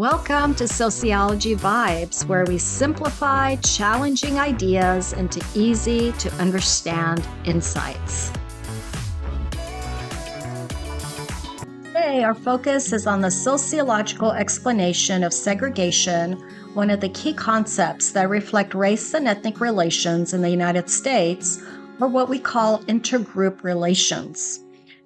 Welcome to Sociology Vibes, where we simplify challenging ideas into easy to understand insights. Today, our focus is on the sociological explanation of segregation, one of the key concepts that reflect race and ethnic relations in the United States, or what we call intergroup relations.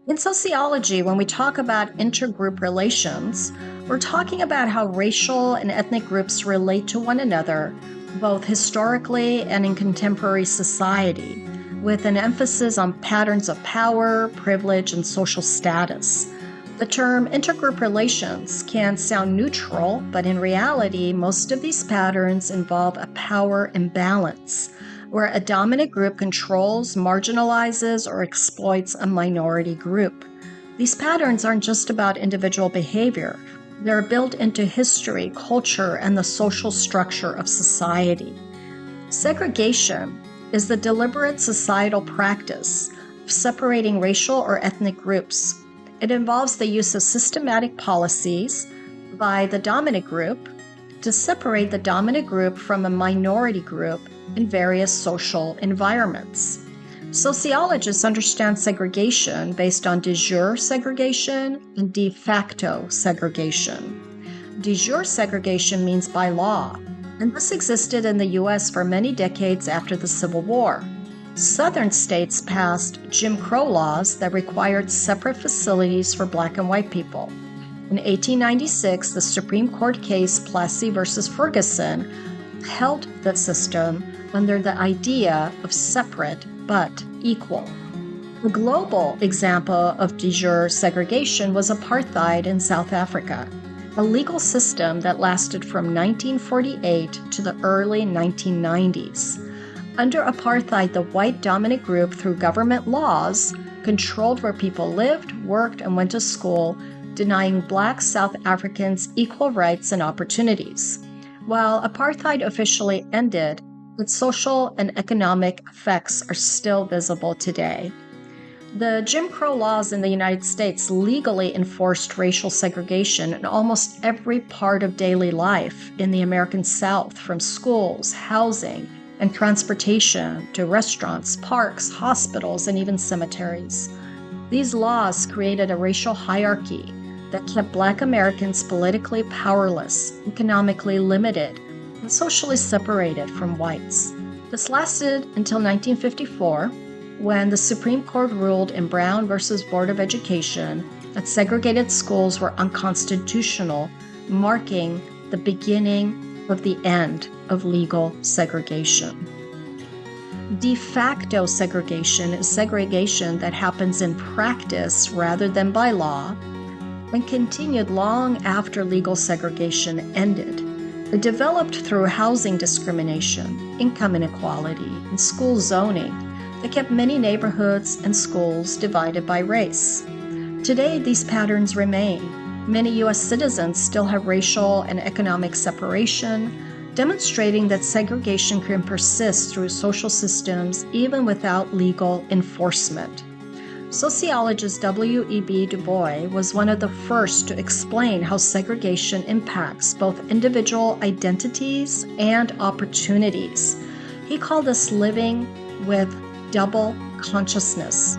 In sociology, when we talk about intergroup relations, we're talking about how racial and ethnic groups relate to one another, both historically and in contemporary society, with an emphasis on patterns of power, privilege, and social status. The term intergroup relations can sound neutral, but in reality, most of these patterns involve a power imbalance, where a dominant group controls, marginalizes, or exploits a minority group. These patterns aren't just about individual behavior. They're built into history, culture, and the social structure of society. Segregation is the deliberate societal practice of separating racial or ethnic groups. It involves the use of systematic policies by the dominant group to separate the dominant group from a minority group in various social environments. Sociologists understand segregation based on de jure segregation and de facto segregation. De jure segregation means by law, and this existed in the U.S. for many decades after the Civil War. Southern states passed Jim Crow laws that required separate facilities for Black and white people. In 1896, the Supreme Court case Plessy v. Ferguson held the system under the idea of separate but equal. A global example of de jure segregation was apartheid in South Africa, a legal system that lasted from 1948 to the early 1990s. Under apartheid, the white dominant group, through government laws, controlled where people lived, worked, and went to school, denying Black South Africans equal rights and opportunities. While apartheid officially ended, its social and economic effects are still visible today. The Jim Crow laws in the United States legally enforced racial segregation in almost every part of daily life in the American South, from schools, housing, and transportation to restaurants, parks, hospitals, and even cemeteries. These laws created a racial hierarchy that kept Black Americans politically powerless, economically limited, and socially separated from whites. This lasted until 1954, when the Supreme Court ruled in Brown v. Board of Education that segregated schools were unconstitutional, marking the beginning of the end of legal segregation. De facto segregation is segregation that happens in practice rather than by law and continued long after legal segregation ended. It developed through housing discrimination, income inequality, and school zoning that kept many neighborhoods and schools divided by race. Today, these patterns remain. Many U.S. citizens still have racial and economic separation, demonstrating that segregation can persist through social systems even without legal enforcement. Sociologist W.E.B. Du Bois was one of the first to explain how segregation impacts both individual identities and opportunities. He called this living with double consciousness.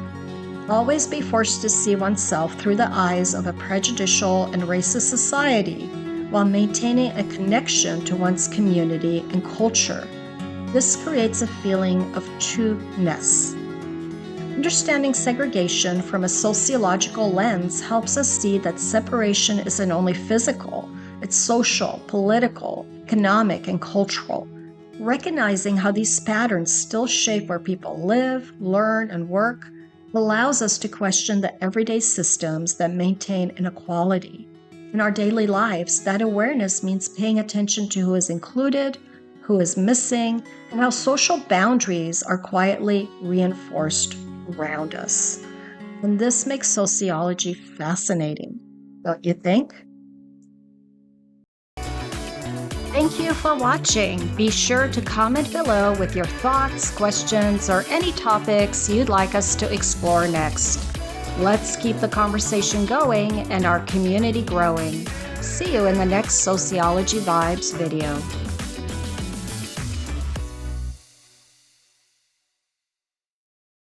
Always be forced to see oneself through the eyes of a prejudicial and racist society while maintaining a connection to one's community and culture. This creates a feeling of two-ness. Understanding segregation from a sociological lens helps us see that separation isn't only physical, it's social, political, economic, and cultural. Recognizing how these patterns still shape where people live, learn, and work allows us to question the everyday systems that maintain inequality. In our daily lives, that awareness means paying attention to who is included, who is missing, and how social boundaries are quietly reinforced around us. And this makes sociology fascinating, don't you think? Thank you for watching. Be sure to comment below with your thoughts, questions, or any topics you'd like us to explore next. Let's keep the conversation going and our community growing. see you in the next Sociology Vibes video.